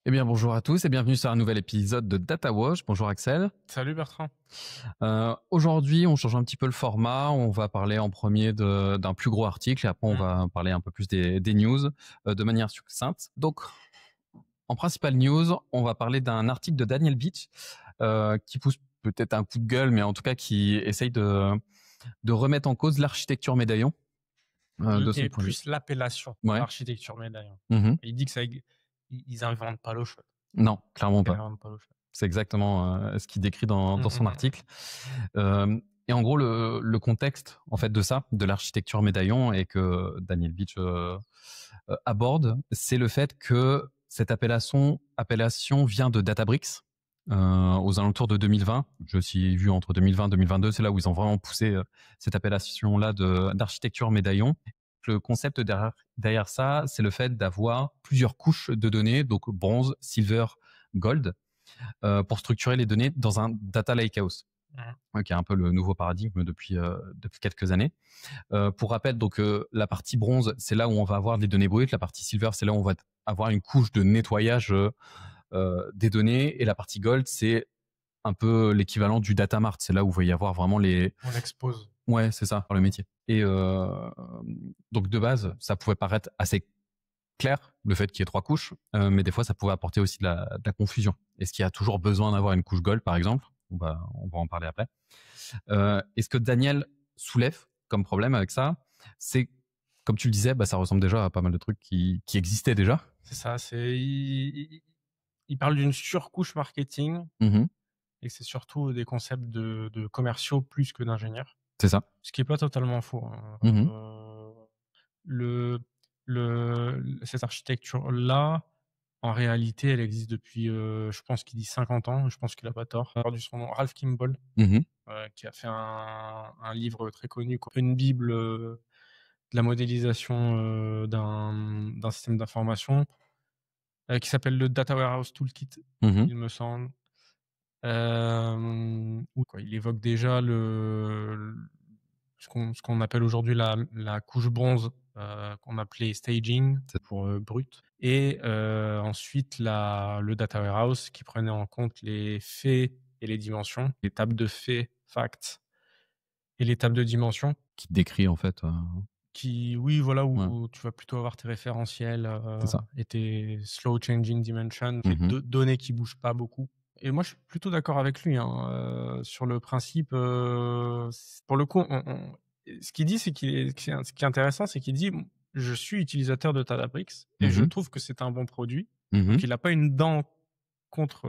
Eh bien, bonjour à tous et bienvenue sur un nouvel épisode de DataWash. Bonjour Axel. Salut Bertrand. Aujourd'hui, on change un petit peu le format. On va parler en premier d'un plus gros article et après, on va parler un peu plus des news de manière succincte. Donc, en principal news, on va parler d'un article de Daniel Beach qui pousse peut-être un coup de gueule, mais en tout cas qui essaye de remettre en cause l'architecture médaillon de son Et point de vue. plus l'appellation, Ouais. architecture médaillon. Mhm. Il dit que ils inventent pas l'eau chaude. Non, clairement Ils pas. inventent pas l'eau chaude. C'est exactement ce qu'il décrit dans son article. Et en gros, le contexte en fait de ça, de l'architecture médaillon, et que Daniel Beach aborde, c'est le fait que cette appellation vient de Databricks aux alentours de 2020. Je suis vu entre 2020 et 2022, c'est là où ils ont vraiment poussé cette appellation-là d'architecture médaillon. Le concept derrière ça, c'est le fait d'avoir plusieurs couches de données, donc bronze, silver, gold, pour structurer les données dans un data lakehouse, qui est un peu le nouveau paradigme depuis quelques années. Pour rappel, donc la partie bronze, c'est là où on va avoir des données brutes. La partie silver, c'est là où on va avoir une couche de nettoyage des données. Et la partie gold, c'est un peu l'équivalent du data mart. C'est là où il va y avoir vraiment les... On l'expose. Ouais, c'est ça, par le métier. Et donc de base, ça pouvait paraître assez clair, le fait qu'il y ait 3 couches, mais des fois, ça pouvait apporter aussi de la confusion. Est-ce qu'il y a toujours besoin d'avoir une couche gold, par exemple? On va en parler après. Et ce que Daniel soulève comme problème avec ça, c'est, comme tu le disais, ça ressemble déjà à pas mal de trucs qui existaient déjà. C'est ça. Il parle d'une surcouche marketing et c'est surtout des concepts de commerciaux plus que d'ingénieurs. C'est ça. Ce qui est pas totalement faux. Cette architecture-là, en réalité, elle existe depuis, je pense qu'il dit 50 ans. Je pense qu'il a pas tort. Il a perdu son nom, Ralph Kimball, qui a fait un livre très connu, une bible de la modélisation d'un système d'information, qui s'appelle le Data Warehouse Toolkit, il me semble. Il évoque déjà ce qu'on appelle aujourd'hui la couche bronze, qu'on appelait staging pour brut, et ensuite le data warehouse qui prenait en compte les faits et les dimensions, les tables de faits, facts, et les tables de dimensions. Qui décrit en fait. Où tu vas plutôt avoir tes référentiels et tes slow changing dimensions, les données qui bougent pas beaucoup. Et moi, je suis plutôt d'accord avec lui sur le principe. Pour le coup, ce qu'il dit, ce qui est intéressant, c'est qu'il dit je suis utilisateur de Databricks et je trouve que c'est un bon produit. Donc, il n'a pas une dent contre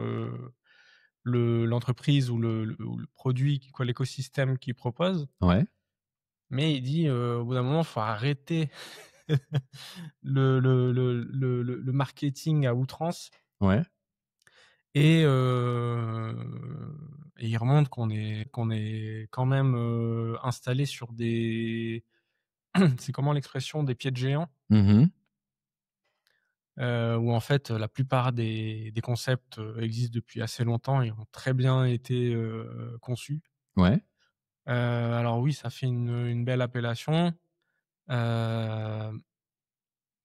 l'entreprise ou le produit, l'écosystème qu'il propose. Ouais. Mais il dit au bout d'un moment, il faut arrêter le marketing à outrance. Ouais. Et il remonte qu'on est quand même installé sur des c'est comment l'expression? Des pieds de géant? Où en fait, la plupart des concepts existent depuis assez longtemps et ont très bien été conçus. Ouais. Alors oui, ça fait une belle appellation.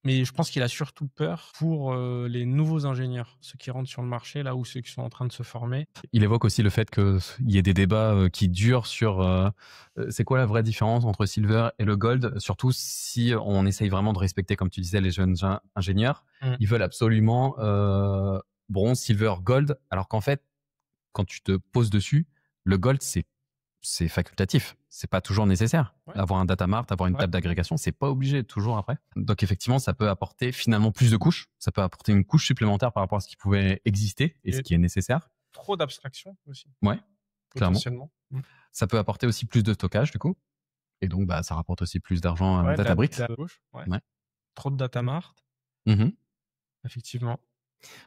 Mais je pense qu'il a surtout peur pour les nouveaux ingénieurs, ceux qui rentrent sur le marché, là, ou ceux qui sont en train de se former. Il évoque aussi le fait qu'il y ait des débats qui durent sur c'est quoi la vraie différence entre Silver et le Gold, surtout si on essaye vraiment de respecter, comme tu disais, les jeunes ingénieurs. Ils veulent absolument bronze, Silver, Gold, alors qu'en fait, quand tu te poses dessus, le Gold, c'est facultatif. C'est pas toujours nécessaire. Ouais. Avoir un data mart, avoir une table d'agrégation, c'est pas obligé toujours après. Donc effectivement, ça peut apporter finalement plus de couches. Ça peut apporter une couche supplémentaire par rapport à ce qui pouvait exister et ce qui est nécessaire. Trop d'abstraction aussi. Ouais, clairement. Potentiellement. Ça peut apporter aussi plus de stockage du coup. Et donc ça rapporte aussi plus d'argent à Databricks. Ouais. Trop de data mart. Effectivement.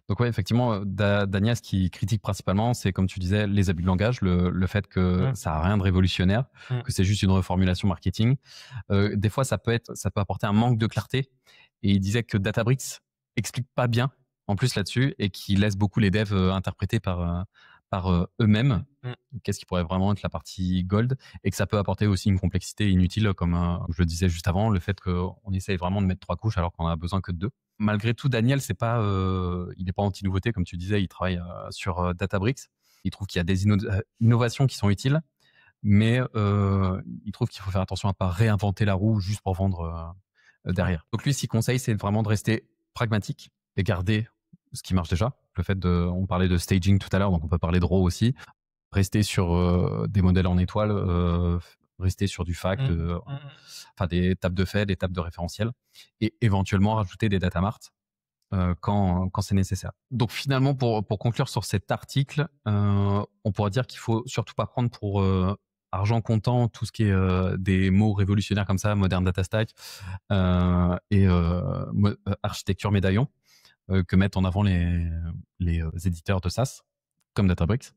Donc ouais, effectivement, Daniel, ce qui critique principalement, c'est comme tu disais, les abus de langage, le fait que ça n'a rien de révolutionnaire, que c'est juste une reformulation marketing. Des fois, ça peut apporter un manque de clarté. Et il disait que Databricks explique pas bien, en plus là-dessus, et qui laisse beaucoup les devs interpréter par eux-mêmes. Qu'est-ce qui pourrait vraiment être la partie gold, et que ça peut apporter aussi une complexité inutile, comme je le disais juste avant, le fait qu'on essaye vraiment de mettre 3 couches alors qu'on a besoin que de 2. malgré tout, Daniel, il n'est pas anti-nouveauté, comme tu disais, il travaille sur Databricks. Il trouve qu'il y a des innovations qui sont utiles, mais il trouve qu'il faut faire attention à ne pas réinventer la roue juste pour vendre derrière. Donc lui, ce qu'il conseille, c'est vraiment de rester pragmatique et garder ce qui marche déjà. On parlait de staging tout à l'heure, donc on peut parler de RAW aussi. Rester sur des modèles en étoile, rester sur du fact, des tables de fait, des tables de référentiel, et éventuellement rajouter des data marts quand c'est nécessaire. Donc finalement, pour conclure sur cet article, on pourra dire qu'il faut surtout pas prendre pour argent comptant tout ce qui est des mots révolutionnaires comme ça, modern data stack et architecture médaillon que mettent en avant les éditeurs de SaaS comme Databricks.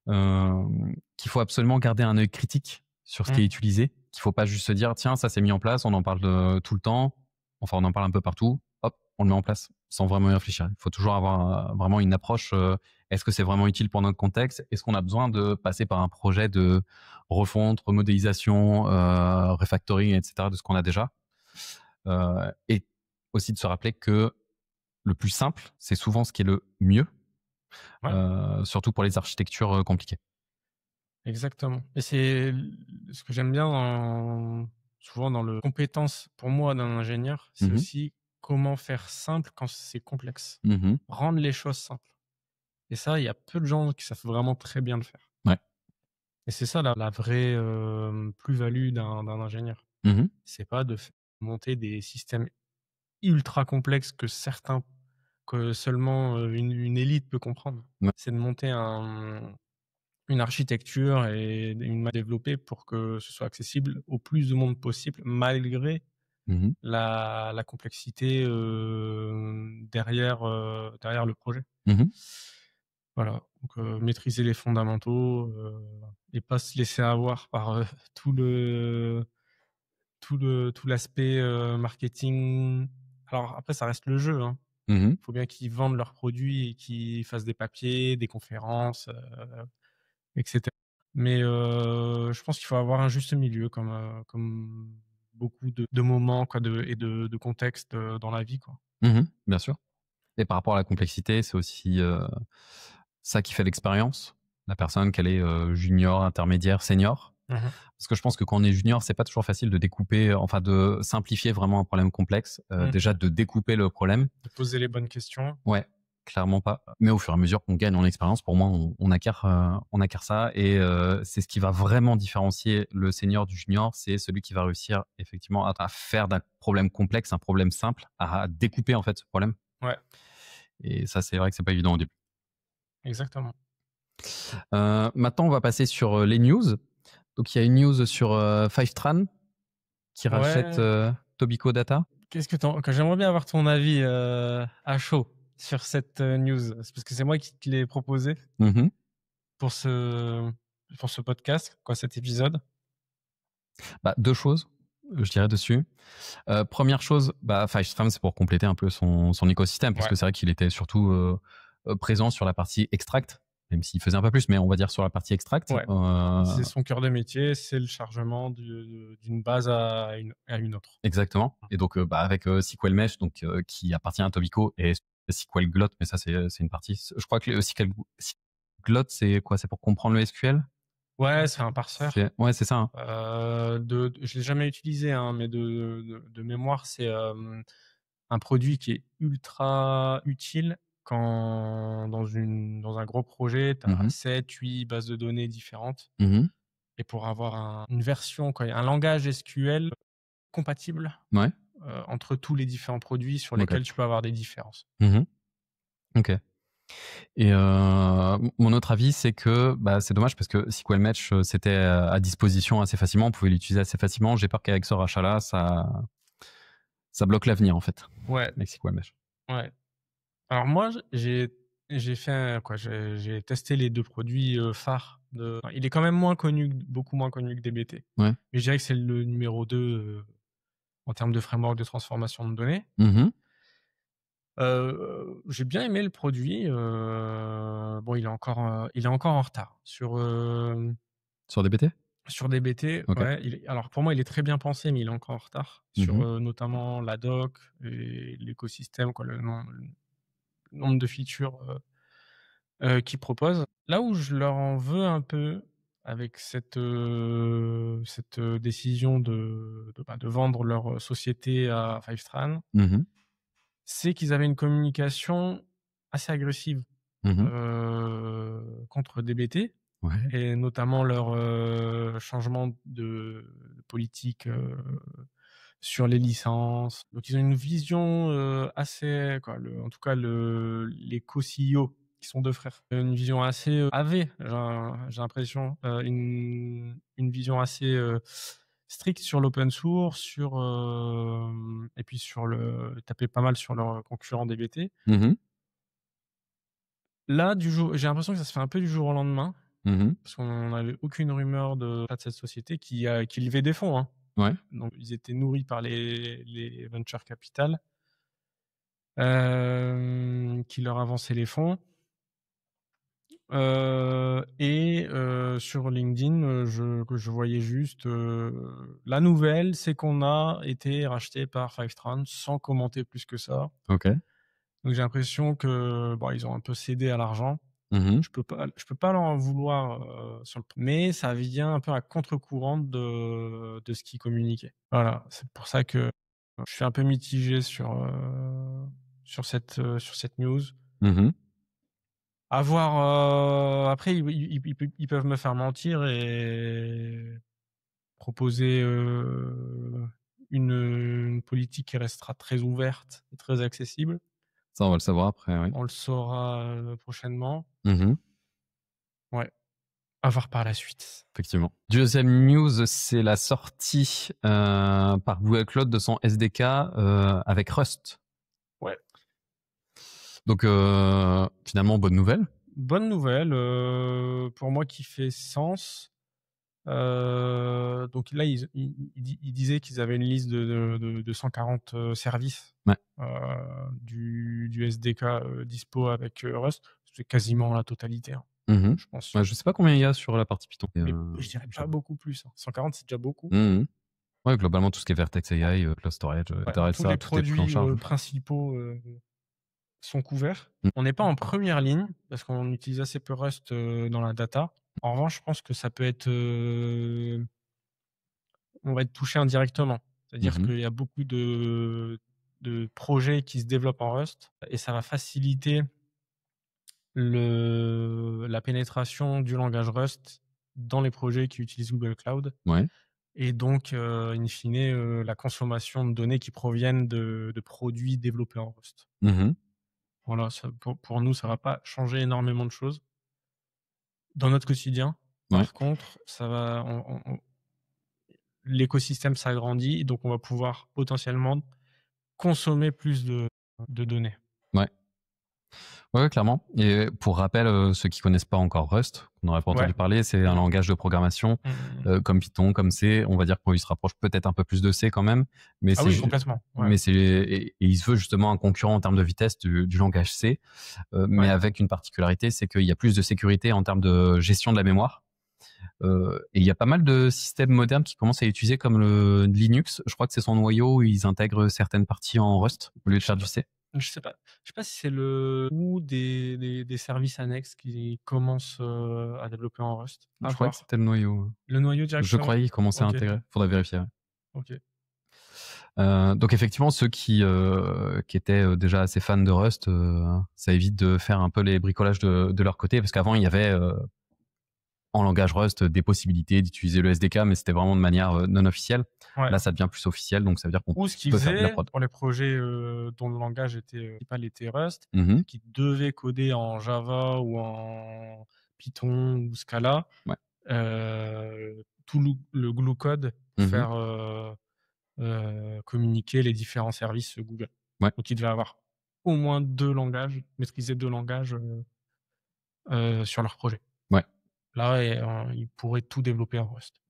Qu'il faut absolument garder un œil critique sur ce qui est utilisé, qu'il faut pas juste se dire tiens, ça s'est mis en place, on en parle tout le temps, enfin on en parle un peu partout, hop, on le met en place sans vraiment y réfléchir. Il faut toujours avoir vraiment une approche, est-ce que c'est vraiment utile pour notre contexte? Est-ce qu'on a besoin de passer par un projet de refonte, remodélisation, refactoring, etc. de ce qu'on a déjà? Et aussi de se rappeler que le plus simple, c'est souvent ce qui est le mieux, surtout pour les architectures compliquées. Exactement. Et c'est ce que j'aime bien souvent dans le compétence pour moi d'un ingénieur, c'est aussi comment faire simple quand c'est complexe. Rendre les choses simples. Et ça, il y a peu de gens qui savent vraiment très bien le faire. Ouais. Et c'est ça la vraie plus-value d'un ingénieur. C'est pas de monter des systèmes ultra complexes que seulement une élite peut comprendre. Ouais. C'est de monter une architecture et une manière développée pour que ce soit accessible au plus de monde possible, malgré la complexité derrière le projet. Voilà, donc maîtriser les fondamentaux et pas se laisser avoir par tout l'aspect marketing. Alors après, ça reste le jeu, hein. Faut bien qu'ils vendent leurs produits et qu'ils fassent des papiers, des conférences, etc. Mais je pense qu'il faut avoir un juste milieu comme beaucoup de moments quoi, et de contexte dans la vie, quoi. Bien sûr. Et par rapport à la complexité, c'est aussi ça qui fait l'expérience. La personne, qu'elle est junior, intermédiaire, senior. Parce que je pense que quand on est junior, c'est pas toujours facile de découper, enfin de simplifier vraiment un problème complexe. Déjà de découper le problème. De poser les bonnes questions. Ouais, clairement pas. Mais au fur et à mesure qu'on gagne en expérience, pour moi, on acquiert ça. Et c'est ce qui va vraiment différencier le senior du junior. C'est celui qui va réussir effectivement à faire d'un problème complexe un problème simple, à découper en fait ce problème. Ouais. Et ça, c'est vrai que c'est pas évident au début. Exactement. Maintenant, on va passer sur les news. Donc, il y a une news sur Fivetran qui rachète Tobico Data. Qu'est-ce que j'aimerais bien avoir ton avis à chaud sur cette news. C'est parce que c'est moi qui te l'ai proposé pour ce podcast, cet épisode. Deux choses, je dirais dessus. Première chose, Fivetran, c'est pour compléter un peu son écosystème, parce que c'est vrai qu'il était surtout présent sur la partie extract, même s'il faisait un peu plus, mais on va dire sur la partie extract. Ouais. C'est son cœur de métier, c'est le chargement d'une base à une autre. Exactement. Et donc, avec SQL Mesh, donc, qui appartient à Tobico, et SQL Glot, mais ça, c'est une partie. Je crois que le SQL Glot, c'est quoi? C'est pour comprendre le SQL? Ouais, c'est un parseur. Ouais, c'est ça. Je l'ai jamais utilisé, hein, mais de mémoire, c'est un produit qui est ultra utile quand dans un gros projet, tu as 7, 8 bases de données différentes. Et pour avoir une version, un langage SQL compatible entre tous les différents produits sur lesquels tu peux avoir des différences. Ok. Et mon autre avis, c'est que c'est dommage parce que SQL Mesh, c'était à disposition assez facilement, on pouvait l'utiliser assez facilement. J'ai peur qu'avec ce rachat-là, ça bloque l'avenir en fait. Ouais. Avec SQL Mesh. Ouais. Alors moi, j'ai j'ai testé les deux produits phares. Il est quand même beaucoup moins connu que DBT. Ouais. Mais je dirais que c'est le numéro 2 en termes de framework de transformation de données. J'ai bien aimé le produit. Bon, il est encore en retard sur DBT. Sur DBT, OK. ouais, alors pour moi, il est très bien pensé, mais il est encore en retard sur, Mmh. notamment la doc et l'écosystème, quoi, le nombre de features, qu'ils proposent. Là où je leur en veux un peu avec cette décision de vendre leur société à Fivestrand, Mmh. c'est qu'ils avaient une communication assez agressive, Mmh. contre DBT Ouais. et notamment leur, changement de politique, sur les licences. Donc ils ont une vision, assez quoi, en tout cas les co-CEO qui sont 2 frères, une vision assez, AV, j'ai l'impression, une vision assez, stricte sur l'open source, et puis taper pas mal sur leurs concurrents DBT. Mmh. Là, j'ai l'impression que ça se fait un peu du jour au lendemain, Mmh. parce qu'on n'avait aucune rumeur de cette société qui levait des fonds, hein. Ouais. Donc ils étaient nourris par les venture capital, qui leur avançaient les fonds. Sur LinkedIn, je voyais juste, la nouvelle, c'est qu'on a été racheté par Fivestrand, sans commenter plus que ça. OK. Donc j'ai l'impression que, bon, ils ont un peu cédé à l'argent. Mmh. Je peux pas leur en vouloir, mais ça vient un peu à contre-courant de ce qu'ils communiquaient. Voilà, c'est pour ça que je suis un peu mitigé sur cette news. Mmh. À voir, après ils peuvent me faire mentir et proposer, une politique qui restera très ouverte et très accessible. Ça, on va le savoir après, oui. On le saura, prochainement. Mmh. Ouais, à voir par la suite. Effectivement. Deuxième news, c'est la sortie, par Google Cloud de son SDK, avec Rust. Ouais. Donc, finalement, bonne nouvelle. Bonne nouvelle, pour moi qui fait sens. Donc là, ils disaient qu'ils avaient une liste de 140, services, Ouais. du SDK, dispo avec, Rust. C'est quasiment la totalité, hein, Mmh. je pense. Ouais, je sais pas combien il y a sur la partie Python. Mais je dirais pas beaucoup plus, hein. 140, c'est déjà beaucoup. Mmh. Ouais, globalement, tout ce qui est Vertex AI, Cloud Storage, Ouais, et tous ça, les tout est pris en produits, charge. principaux, sont couverts. Mmh. On n'est pas en première ligne parce qu'on utilise assez peu Rust, dans la data. En revanche, je pense que ça peut être, on va être touché indirectement. C'est-à-dire Mmh. qu'il y a beaucoup de projets qui se développent en Rust et ça va faciliter la pénétration du langage Rust dans les projets qui utilisent Google Cloud Ouais. et donc, in fine, la consommation de données qui proviennent de produits développés en Rust. Mmh. Voilà, ça pour nous, ça va pas changer énormément de choses dans notre quotidien. Ouais. Par contre, ça va l'écosystème s'agrandit, donc on va pouvoir potentiellement consommer plus de données. Ouais. Ouais, clairement. Et pour rappel, ceux qui connaissent pas encore Rust, qu'on n'aurait pas Ouais. entendu parler, c'est un langage de programmation, Mmh mh. comme Python, comme C. On va dire qu'il se rapproche peut-être un peu plus de C quand même, mais Ah oui, complètement, ouais. et il se veut justement un concurrent en termes de vitesse du langage C, mais Ouais. avec une particularité, c'est qu'il y a plus de sécurité en termes de gestion de la mémoire. Et il y a pas mal de systèmes modernes qui commencent à l'utiliser, comme le Linux. Je crois que c'est son noyau où ils intègrent certaines parties en Rust au lieu de faire du C. Je sais pas. Je sais pas si c'est ou des services annexes qui commencent, à développer en Rust. À Je croyais que voir. c'était le noyau. Le noyau Je directement? croyais qu'ils commençaient à OK, intégrer. Faudrait vérifier. Ouais. OK. Donc effectivement, ceux qui étaient déjà assez fans de Rust, ça évite de faire un peu les bricolages de leur côté, parce qu'avant il y avait en langage Rust des possibilités d'utiliser le SDK, mais c'était vraiment de manière non officielle. Ouais. Là, ça devient plus officiel, donc ça veut dire qu'on Ou ce qu'ils peut faire de la faisaient prod. pour les projets, dont le langage principal était Rust, Mmh. c'est qu'ils devaient coder en Java ou en Python ou Scala, Ouais. tout le glue code pour Mmh. faire, communiquer les différents services Google. Ouais. Donc ils devaient avoir au moins 2 langages, maîtriser 2 langages, sur leur projet. Ouais. Là ils pourraient tout développer en Rust.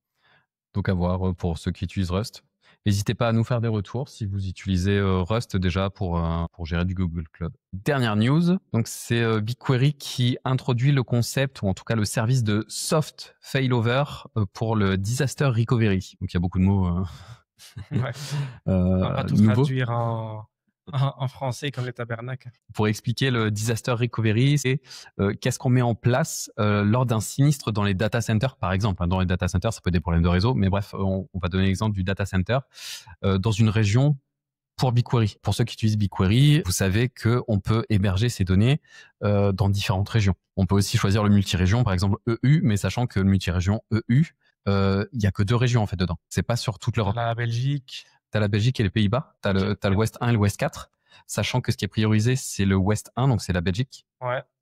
Donc à voir pour ceux qui utilisent Rust. N'hésitez pas à nous faire des retours si vous utilisez Rust déjà pour gérer du Google Cloud. Dernière news, donc c'est BigQuery qui introduit le concept, ou en tout cas le service de soft failover pour le disaster recovery. Donc il y a beaucoup de mots ouais. On va pas tout traduire en français comme les tabernacles. Pour expliquer le disaster recovery, c'est qu'est-ce qu'on met en place lors d'un sinistre dans les data centers, par exemple. Dans les data centers, ça peut être des problèmes de réseau, mais bref, on va donner l'exemple du data center dans une région pour BigQuery. Pour ceux qui utilisent BigQuery, vous savez qu'on peut héberger ces données dans différentes régions. On peut aussi choisir le multi-région, par exemple EU, mais sachant que le multi-région EU, il y a que 2 régions en fait dedans. C'est pas sur toute l'Europe. La Belgique. T'as la Belgique et les Pays-Bas, t'as le West 1 et le West 4, sachant que ce qui est priorisé, c'est le West 1, donc c'est la Belgique,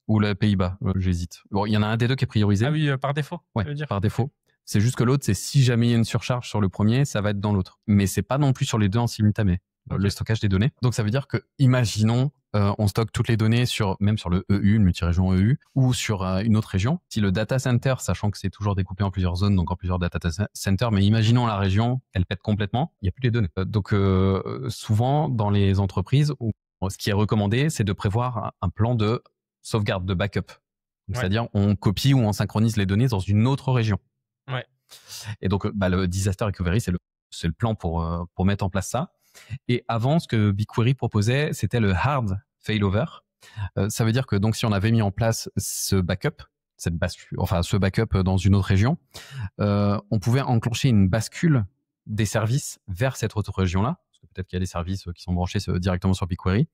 ou les Pays-Bas, j'hésite. Bon, il y en a un des deux qui est priorisé. Ah oui, par défaut. Ouais, par défaut. C'est juste que l'autre, c'est si jamais il y a une surcharge sur le premier, ça va être dans l'autre. Mais c'est pas non plus sur les deux en simultané. Le stockage des données. Donc ça veut dire que, imaginons, on stocke toutes les données même sur le EU, une multi-région EU, ou sur une autre région. Si le data center, sachant que c'est toujours découpé en plusieurs zones, donc en plusieurs data centers, mais imaginons la région, elle pète complètement, il n'y a plus les données. Donc souvent, dans les entreprises, ce qui est recommandé, c'est de prévoir un plan de sauvegarde, de backup. C'est-à-dire, on copie ou on synchronise les données dans une autre région. Ouais. Et donc, le disaster recovery, c'est le plan pour mettre en place ça. Et avant, ce que BigQuery proposait, c'était le hard failover. Ça veut dire que donc si on avait mis en place ce backup, ce backup dans une autre région, on pouvait enclencher une bascule des services vers cette autre région-là. Parce que peut-être qu'il y a des services qui sont branchés directement sur BigQuery.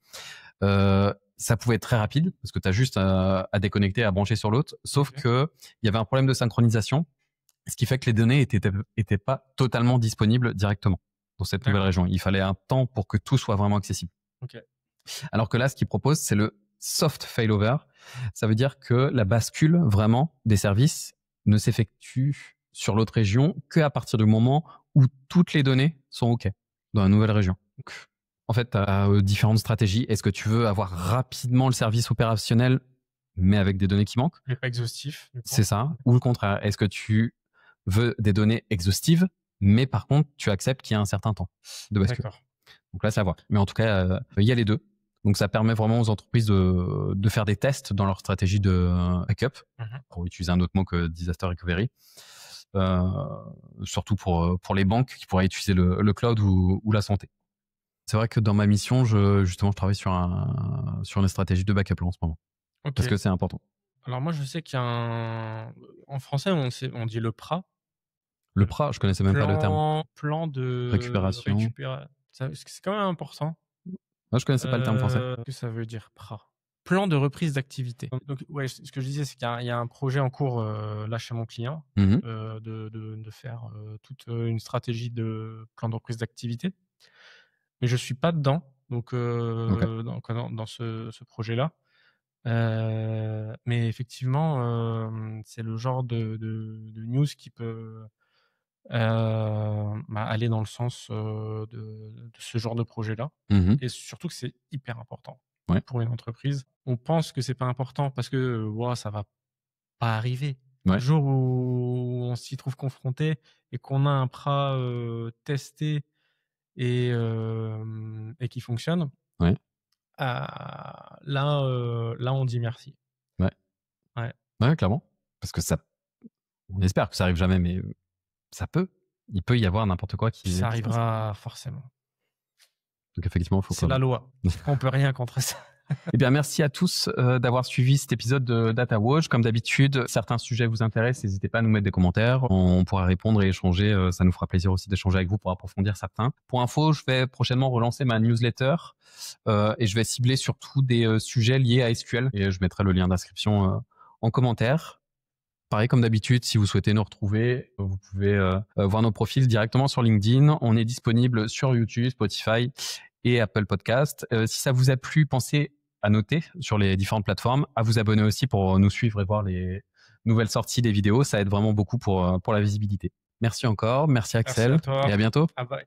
Ça pouvait être très rapide parce que tu as juste à déconnecter, à brancher sur l'autre. Sauf que il y avait un problème de synchronisation, ce qui fait que les données étaient pas totalement disponibles directement dans cette nouvelle région. Il fallait un temps pour que tout soit vraiment accessible. Alors que là, ce qu'ils proposent, c'est le soft failover. Ça veut dire que la bascule vraiment des services ne s'effectue sur l'autre région qu'à partir du moment où toutes les données sont OK dans la nouvelle région. Donc, en fait, tu as différentes stratégies. Est-ce que tu veux avoir rapidement le service opérationnel, mais avec des données qui manquent? Mais pas exhaustif. C'est ça. Ou le contraire. Est-ce que tu veux des données exhaustives, mais par contre, tu acceptes qu'il y a un certain temps de bascule. Donc là, c'est à voir. Mais en tout cas, il y a les deux. Donc ça permet vraiment aux entreprises de faire des tests dans leur stratégie de backup, pour utiliser un autre mot que disaster recovery. Surtout pour les banques qui pourraient utiliser le cloud ou la santé. C'est vrai que dans ma mission, je travaille sur une stratégie de backup là, en ce moment. Parce que c'est important. Alors moi, je sais qu'il y a en français, on dit le PRA. Le PRA, je connaissais même pas le terme. Plan de récupération. C'est quand même important. Moi, je connaissais pas le terme français. Qu'est-ce que ça veut dire, PRA? Plan de reprise d'activité. Donc, ouais, ce que je disais, c'est qu'il y a un projet en cours là chez mon client de faire toute une stratégie de plan de reprise d'activité. Mais je suis pas dedans, donc dans ce projet-là. Mais effectivement, c'est le genre de news qui peut aller dans le sens de ce genre de projet-là. Et surtout que c'est hyper important pour une entreprise. On pense que c'est pas important parce que ça va pas arriver. Le jour où on s'y trouve confronté et qu'on a un PRA testé et qui fonctionne, là on dit merci. Ouais, clairement. Parce que on espère que ça arrive jamais, mais il peut y avoir n'importe quoi qui... Ça arrivera forcément. Donc effectivement, il faut... C'est la loi. On peut rien contre ça. Eh bien, merci à tous d'avoir suivi cet épisode de Data Watch. Comme d'habitude, certains sujets vous intéressent, n'hésitez pas à nous mettre des commentaires. On pourra répondre et échanger. Ça nous fera plaisir aussi d'échanger avec vous pour approfondir certains. Pour info, je vais prochainement relancer ma newsletter et je vais cibler surtout des sujets liés à SQL. Et je mettrai le lien d'inscription en commentaire. Pareil, comme d'habitude, si vous souhaitez nous retrouver, vous pouvez voir nos profils directement sur LinkedIn. On est disponible sur YouTube, Spotify et Apple Podcast. Si ça vous a plu, pensez à noter sur les différentes plateformes, à vous abonner aussi pour nous suivre et voir les nouvelles sorties des vidéos. Ça aide vraiment beaucoup pour la visibilité. Merci encore, merci Axel, merci à toi. Et à bientôt. Bye.